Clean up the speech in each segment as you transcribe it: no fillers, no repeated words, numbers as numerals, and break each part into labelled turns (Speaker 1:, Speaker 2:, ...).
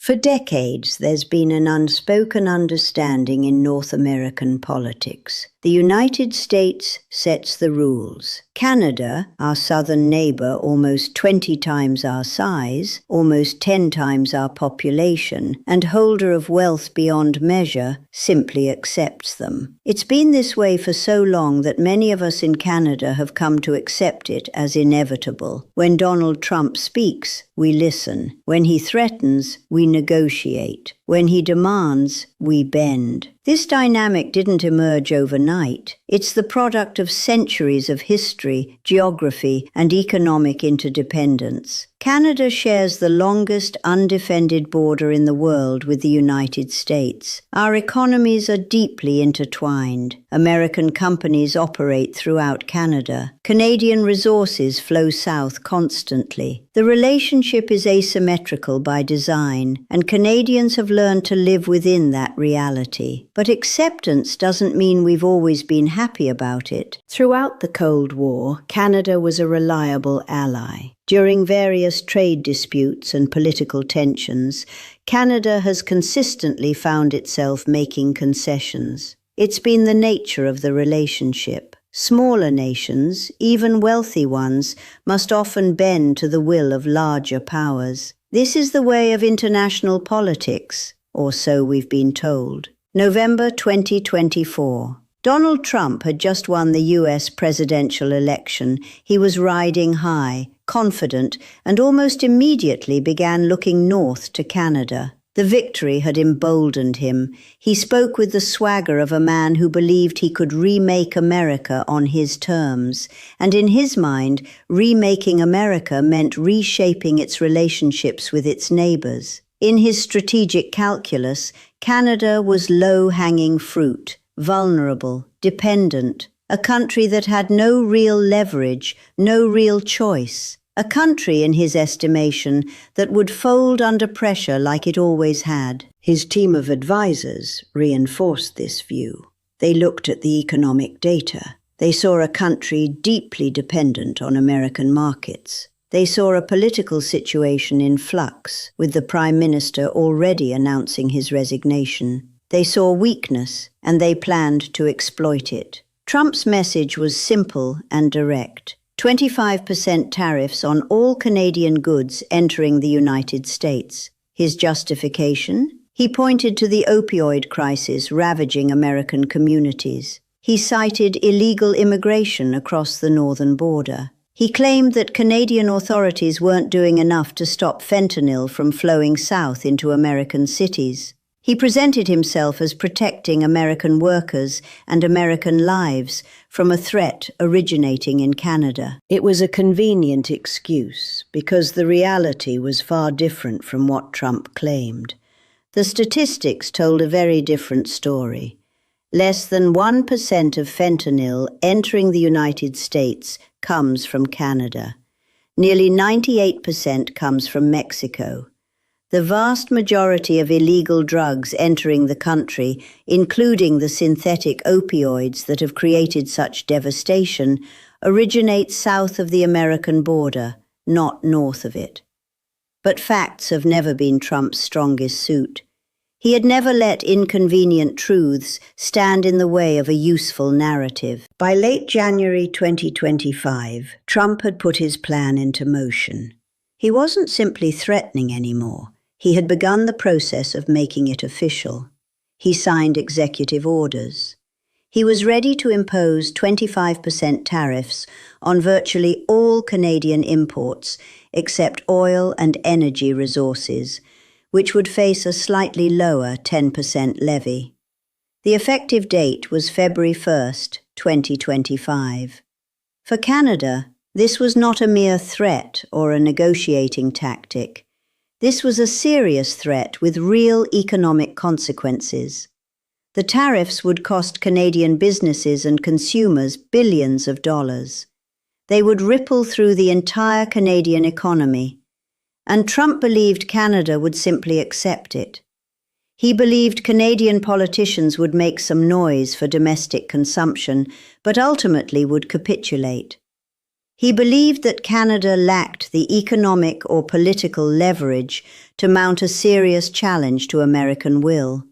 Speaker 1: For decades, there's been an unspoken understanding in North American politics. The United States sets the rules. Canada, our southern neighbor, almost 20 times our size, almost 10 times our population, and holder of wealth beyond measure, simply accepts them. It's been this way for so long that many of us in Canada have come to accept it as inevitable. When Donald Trump speaks, we listen. When he threatens, we negotiate. When he demands, we bend. This dynamic didn't emerge overnight. It's the product of centuries of history, geography, and economic interdependence. Canada shares the longest undefended border in the world with the United States. Our economies are deeply intertwined. American companies operate throughout Canada. Canadian resources flow south constantly. The relationship is asymmetrical by design, and Canadians have learned to live within that reality. But acceptance doesn't mean we've always been happy about it. Throughout the Cold War, Canada was a reliable ally. During various trade disputes and political tensions, Canada has consistently found itself making concessions. It's been the nature of the relationship. Smaller nations, even wealthy ones, must often bend to the will of larger powers. This is the way of international politics, or so we've been told. November 2024. Donald Trump had just won the US presidential election. He was riding high, confident, and almost immediately began looking north to Canada. The victory had emboldened him. He spoke with the swagger of a man who believed he could remake America on his terms. And in his mind, remaking America meant reshaping its relationships with its neighbors. In his strategic calculus, Canada was low-hanging fruit, vulnerable, dependent, a country that had no real leverage, no real choice. A country, in his estimation, that would fold under pressure like it always had. His team of advisors reinforced this view. They looked at the economic data. They saw a country deeply dependent on American markets. They saw a political situation in flux, with the Prime Minister already announcing his resignation. They saw weakness, and they planned to exploit it. Trump's message was simple and direct. 25% tariffs on all Canadian goods entering the United States. His justification? He pointed to the opioid crisis ravaging American communities. He cited illegal immigration across the northern border. He claimed that Canadian authorities weren't doing enough to stop fentanyl from flowing south into American cities. He presented himself as protecting American workers and American lives from a threat originating in Canada. It was a convenient excuse because the reality was far different from what Trump claimed. The statistics told a very different story. Less than 1% of fentanyl entering the United States comes from Canada. Nearly 98% comes from Mexico. The vast majority of illegal drugs entering the country, including the synthetic opioids that have created such devastation, originate south of the American border, not north of it. But facts have never been Trump's strongest suit. He had never let inconvenient truths stand in the way of a useful narrative. By late January 2025, Trump had put his plan into motion. He wasn't simply threatening anymore. He had begun the process of making it official. He signed executive orders. He was ready to impose 25% tariffs on virtually all Canadian imports except oil and energy resources, which would face a slightly lower 10% levy. The effective date was February 1st, 2025. For Canada, this was not a mere threat or a negotiating tactic. This was a serious threat with real economic consequences. The tariffs would cost Canadian businesses and consumers billions of dollars. They would ripple through the entire Canadian economy. And Trump believed Canada would simply accept it. He believed Canadian politicians would make some noise for domestic consumption, but ultimately would capitulate. He believed that Canada lacked the economic or political leverage to mount a serious challenge to American will.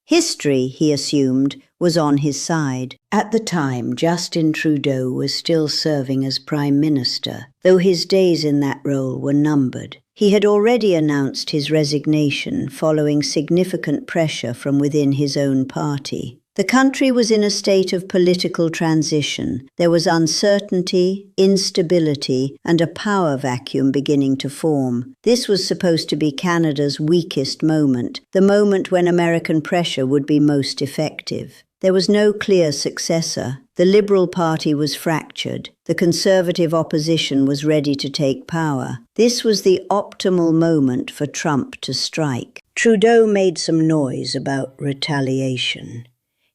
Speaker 1: History, he assumed, was on his side. At the time, Justin Trudeau was still serving as Prime Minister, though his days in that role were numbered. He had already announced his resignation following significant pressure from within his own party. The country was in a state of political transition. There was uncertainty, instability, and a power vacuum beginning to form. This was supposed to be Canada's weakest moment, the moment when American pressure would be most effective. There was no clear successor. The Liberal Party was fractured. The Conservative opposition was ready to take power. This was the optimal moment for Trump to strike. Trudeau made some noise about retaliation.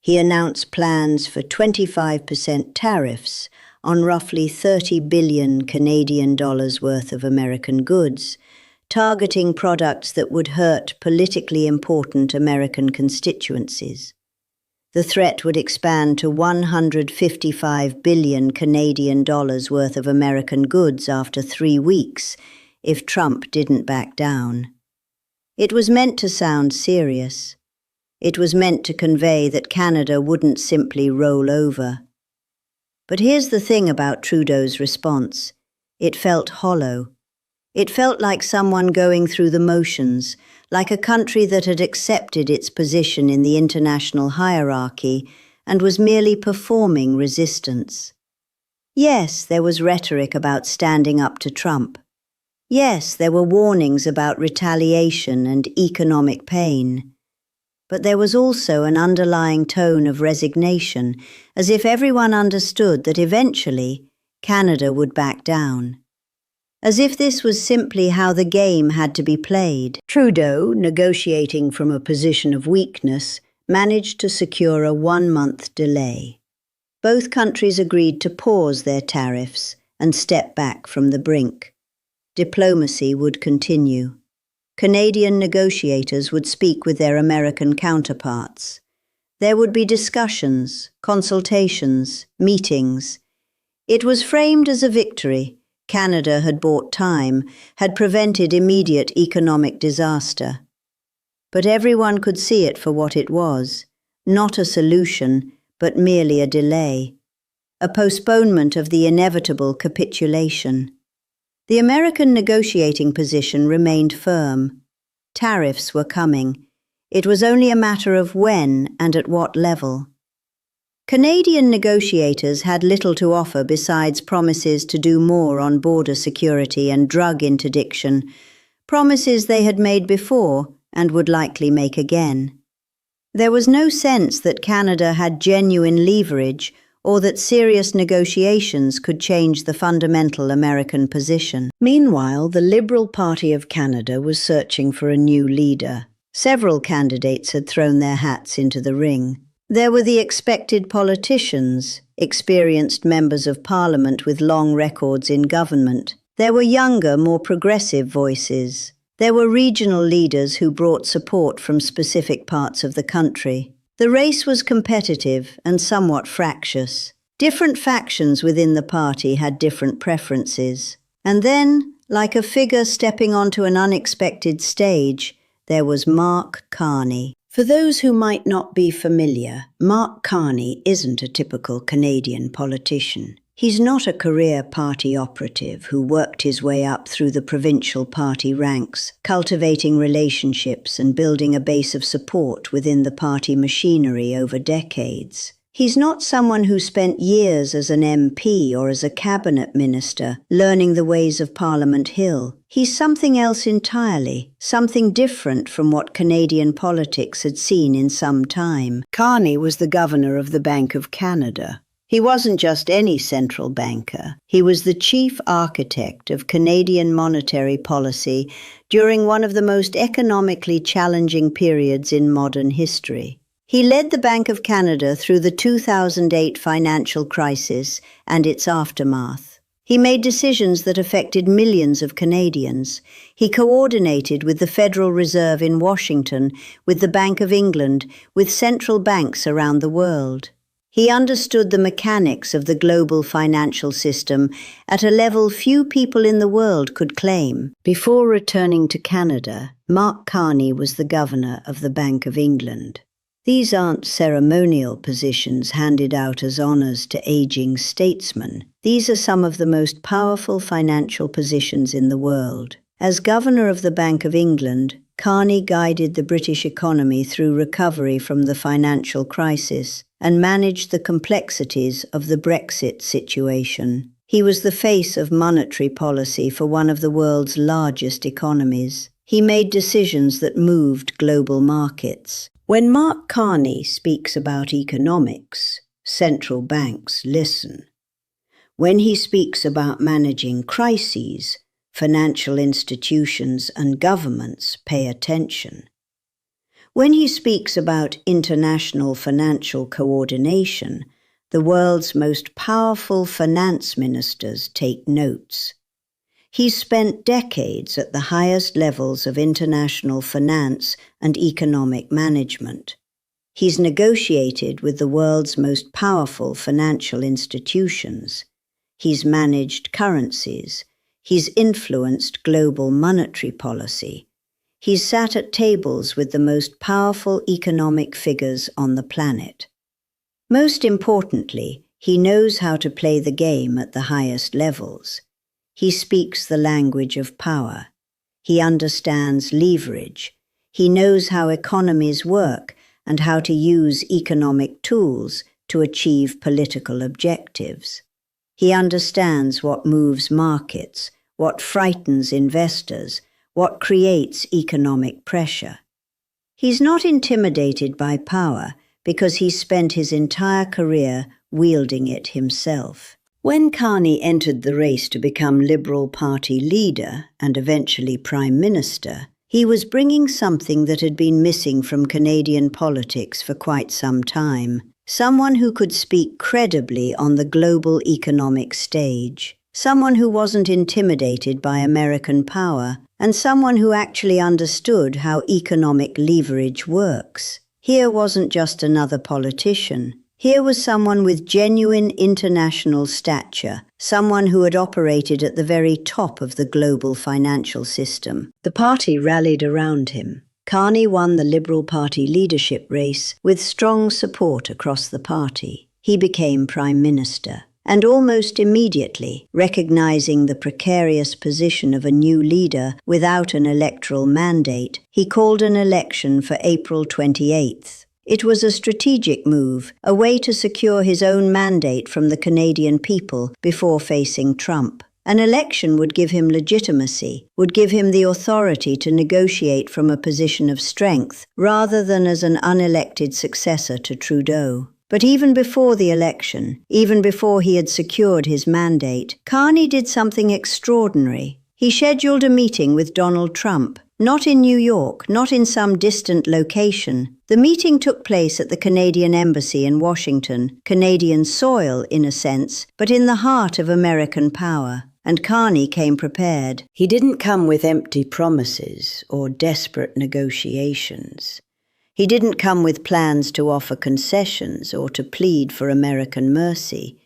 Speaker 1: He announced plans for 25% tariffs on roughly 30 billion Canadian dollars worth of American goods, targeting products that would hurt politically important American constituencies. The threat would expand to 155 billion Canadian dollars worth of American goods after 3 weeks if Trump didn't back down. It was meant to sound serious. It was meant to convey that Canada wouldn't simply roll over. But here's the thing about Trudeau's response. It felt hollow. It felt like someone going through the motions, like a country that had accepted its position in the international hierarchy and was merely performing resistance. Yes, there was rhetoric about standing up to Trump. Yes, there were warnings about retaliation and economic pain. But there was also an underlying tone of resignation, as if everyone understood that eventually Canada would back down. As if this was simply how the game had to be played. Trudeau, negotiating from a position of weakness, managed to secure a 1-month delay. Both countries agreed to pause their tariffs and step back from the brink. Diplomacy would continue. Canadian negotiators would speak with their American counterparts. There would be discussions, consultations, meetings. It was framed as a victory. Canada had bought time, had prevented immediate economic disaster. But everyone could see it for what it was, not a solution, but merely a delay, a postponement of the inevitable capitulation. The American negotiating position remained firm. Tariffs were coming. It was only a matter of when and at what level. Canadian negotiators had little to offer besides promises to do more on border security and drug interdiction, promises they had made before and would likely make again. There was no sense that Canada had genuine leverage or that serious negotiations could change the fundamental American position. Meanwhile, the Liberal Party of Canada was searching for a new leader. Several candidates had thrown their hats into the ring. There were the expected politicians, experienced members of Parliament with long records in government. There were younger, more progressive voices. There were regional leaders who brought support from specific parts of the country. The race was competitive and somewhat fractious. Different factions within the party had different preferences. And then, like a figure stepping onto an unexpected stage, there was Mark Carney. For those who might not be familiar, Mark Carney isn't a typical Canadian politician. He's not a career party operative who worked his way up through the provincial party ranks, cultivating relationships and building a base of support within the party machinery over decades. He's not someone who spent years as an MP or as a cabinet minister, learning the ways of Parliament Hill. He's something else entirely, something different from what Canadian politics had seen in some time. Carney was the governor of the Bank of Canada. He wasn't just any central banker. He was the chief architect of Canadian monetary policy during one of the most economically challenging periods in modern history. He led the Bank of Canada through the 2008 financial crisis and its aftermath. He made decisions that affected millions of Canadians. He coordinated with the Federal Reserve in Washington, with the Bank of England, with central banks around the world. He understood the mechanics of the global financial system at a level few people in the world could claim. Before returning to Canada, Mark Carney was the governor of the Bank of England. These aren't ceremonial positions handed out as honors to aging statesmen. These are some of the most powerful financial positions in the world. As governor of the Bank of England, Carney guided the British economy through recovery from the financial crisis and managed the complexities of the Brexit situation. He was the face of monetary policy for one of the world's largest economies. He made decisions that moved global markets. When Mark Carney speaks about economics, central banks listen. When he speaks about managing crises, financial institutions and governments pay attention. When he speaks about international financial coordination, the world's most powerful finance ministers take notes. He's spent decades at the highest levels of international finance and economic management. He's negotiated with the world's most powerful financial institutions. He's managed currencies. He's influenced global monetary policy. He's sat at tables with the most powerful economic figures on the planet. Most importantly, he knows how to play the game at the highest levels. He speaks the language of power. He understands leverage. He knows how economies work and how to use economic tools to achieve political objectives. He understands what moves markets, what frightens investors, what creates economic pressure. He's not intimidated by power because he's spent his entire career wielding it himself. When Carney entered the race to become Liberal Party leader and eventually Prime Minister, he was bringing something that had been missing from Canadian politics for quite some time. Someone who could speak credibly on the global economic stage. Someone who wasn't intimidated by American power, and someone who actually understood how economic leverage works. Here wasn't just another politician. Here was someone with genuine international stature, someone who had operated at the very top of the global financial system. The party rallied around him. Carney won the Liberal Party leadership race with strong support across the party. He became Prime Minister. And almost immediately, recognizing the precarious position of a new leader without an electoral mandate, he called an election for April 28th. It was a strategic move, a way to secure his own mandate from the Canadian people before facing Trump. An election would give him legitimacy, would give him the authority to negotiate from a position of strength, rather than as an unelected successor to Trudeau. But even before the election, even before he had secured his mandate, Carney did something extraordinary. He scheduled a meeting with Donald Trump, not in New York, not in some distant location. The meeting took place at the Canadian Embassy in Washington, Canadian soil in a sense, but in the heart of American power. And Carney came prepared. He didn't come with empty promises or desperate negotiations. He didn't come with plans to offer concessions or to plead for American mercy.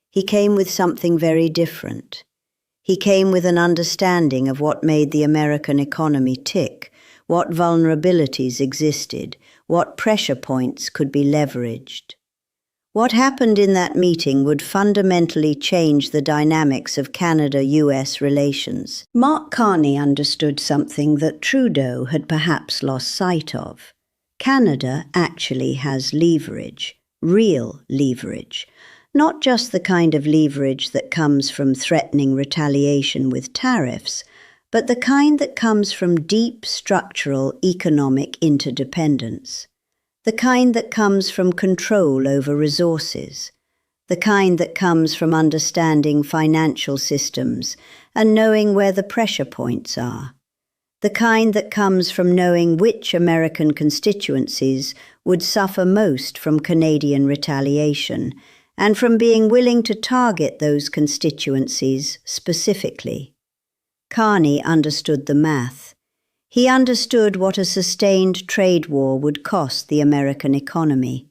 Speaker 1: He came with something very different. He came with an understanding of what made the American economy tick, what vulnerabilities existed, what pressure points could be leveraged. What happened in that meeting would fundamentally change the dynamics of Canada-US relations. Mark Carney understood something that Trudeau had perhaps lost sight of. Canada actually has leverage, real leverage, not just the kind of leverage that comes from threatening retaliation with tariffs, but the kind that comes from deep structural economic interdependence, the kind that comes from control over resources, the kind that comes from understanding financial systems and knowing where the pressure points are. The kind that comes from knowing which American constituencies would suffer most from Canadian retaliation, and from being willing to target those constituencies specifically. Carney understood the math. He understood what a sustained trade war would cost the American economy.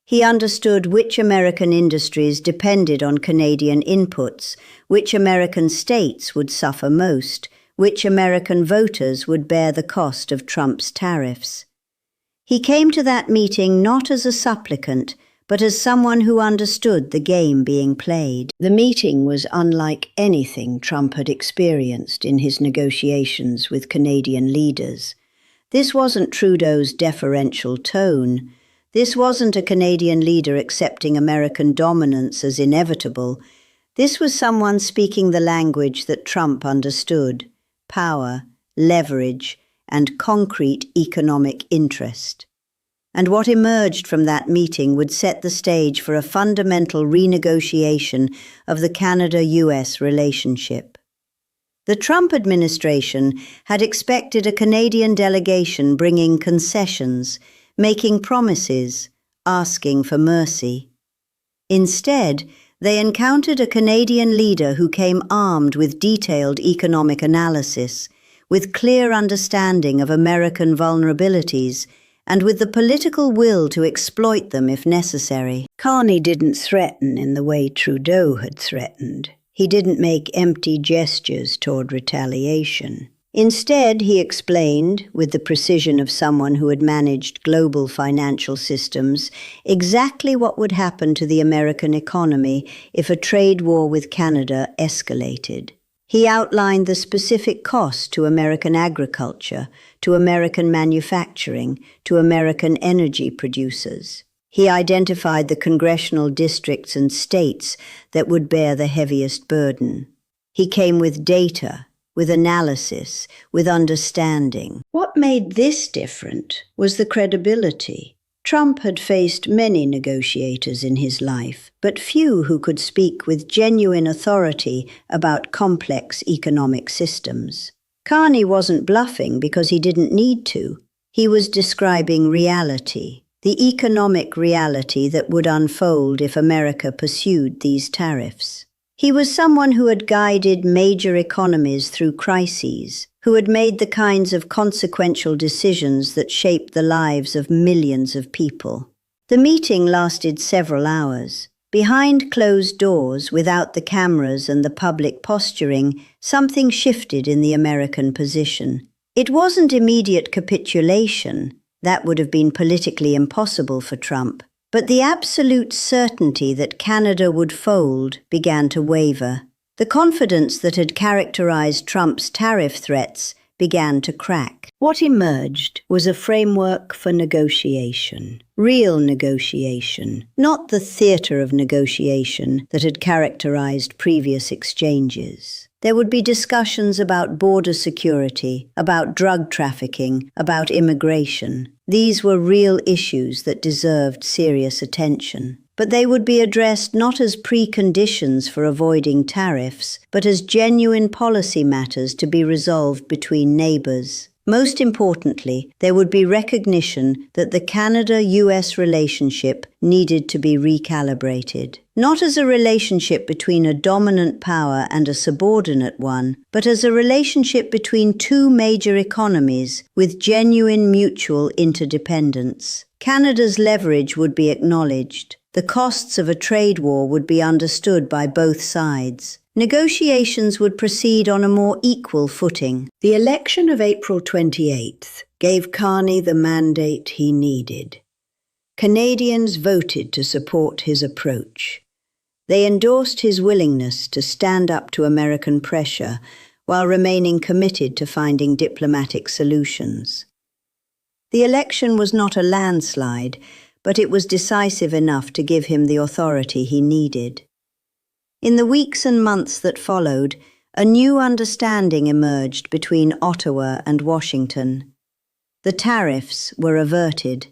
Speaker 1: He understood which American industries depended on Canadian inputs, which American states would suffer most, which American voters would bear the cost of Trump's tariffs. He came to that meeting not as a supplicant, but as someone who understood the game being played. The meeting was unlike anything Trump had experienced in his negotiations with Canadian leaders. This wasn't Trudeau's deferential tone. This wasn't a Canadian leader accepting American dominance as inevitable. This was someone speaking the language that Trump understood: power, leverage, and concrete economic interest. And what emerged from that meeting would set the stage for a fundamental renegotiation of the Canada-US relationship. The Trump administration had expected a Canadian delegation bringing concessions, making promises, asking for mercy. Instead, they encountered a Canadian leader who came armed with detailed economic analysis, with clear understanding of American vulnerabilities, and with the political will to exploit them if necessary. Carney didn't threaten in the way Trudeau had threatened. He didn't make empty gestures toward retaliation. Instead, he explained, with the precision of someone who had managed global financial systems, exactly what would happen to the American economy if a trade war with Canada escalated. He outlined the specific cost to American agriculture, to American manufacturing, to American energy producers. He identified the congressional districts and states that would bear the heaviest burden. He came with data, with analysis, with understanding. What made this different was the credibility. Trump had faced many negotiators in his life, but few who could speak with genuine authority about complex economic systems. Carney wasn't bluffing because he didn't need to. He was describing reality, the economic reality that would unfold if America pursued these tariffs. He was someone who had guided major economies through crises, who had made the kinds of consequential decisions that shaped the lives of millions of people. The meeting lasted several hours. Behind closed doors, without the cameras and the public posturing, something shifted in the American position. It wasn't immediate capitulation. That would have been politically impossible for Trump. But the absolute certainty that Canada would fold began to waver. The confidence that had characterized Trump's tariff threats began to crack. What emerged was a framework for negotiation, real negotiation, not the theater of negotiation that had characterized previous exchanges. There would be discussions about border security, about drug trafficking, about immigration. These were real issues that deserved serious attention. But they would be addressed not as preconditions for avoiding tariffs, but as genuine policy matters to be resolved between neighbors. Most importantly, there would be recognition that the Canada-US relationship needed to be recalibrated, not as a relationship between a dominant power and a subordinate one, but as a relationship between two major economies with genuine mutual interdependence. Canada's leverage would be acknowledged. The costs of a trade war would be understood by both sides. Negotiations would proceed on a more equal footing. The election of April 28th gave Carney the mandate he needed. Canadians voted to support his approach. They endorsed his willingness to stand up to American pressure while remaining committed to finding diplomatic solutions. The election was not a landslide, but it was decisive enough to give him the authority he needed. In the weeks and months that followed, a new understanding emerged between Ottawa and Washington. The tariffs were averted.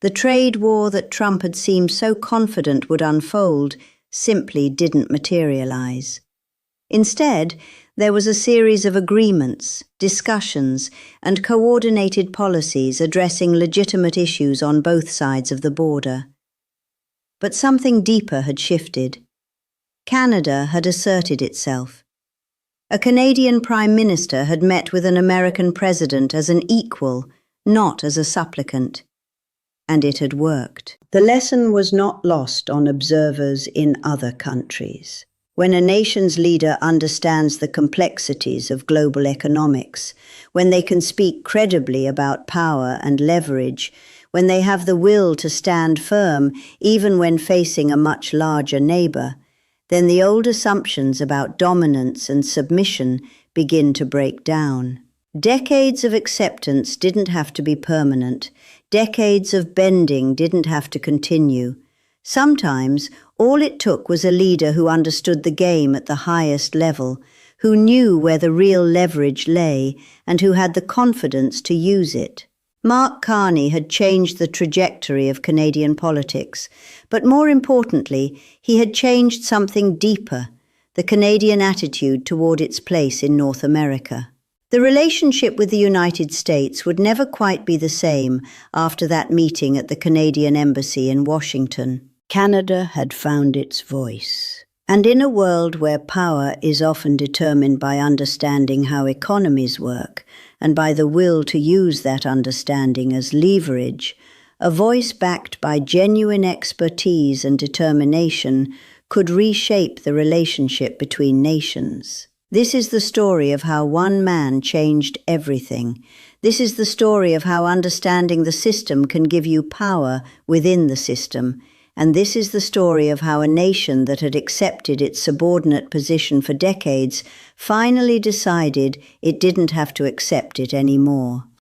Speaker 1: The trade war that Trump had seemed so confident would unfold simply didn't materialize. Instead, there was a series of agreements, discussions, and coordinated policies addressing legitimate issues on both sides of the border. But something deeper had shifted. Canada had asserted itself. A Canadian Prime Minister had met with an American President as an equal, not as a supplicant. and it had worked. The lesson was not lost on observers in other countries. When a nation's leader understands the complexities of global economics, when they can speak credibly about power and leverage, when they have the will to stand firm even when facing a much larger neighbor, then the old assumptions about dominance and submission begin to break down. Decades of acceptance didn't have to be permanent. Decades of bending didn't have to continue. Sometimes, all it took was a leader who understood the game at the highest level, who knew where the real leverage lay, and who had the confidence to use it. Mark Carney had changed the trajectory of Canadian politics, but more importantly, he had changed something deeper, the Canadian attitude toward its place in North America. The relationship with the United States would never quite be the same after that meeting at the Canadian Embassy in Washington. Canada had found its voice. And in a world where power is often determined by understanding how economies work, and by the will to use that understanding as leverage, a voice backed by genuine expertise and determination could reshape the relationship between nations. This is the story of how one man changed everything. This is the story of how understanding the system can give you power within the system. And this is the story of how a nation that had accepted its subordinate position for decades finally decided it didn't have to accept it anymore.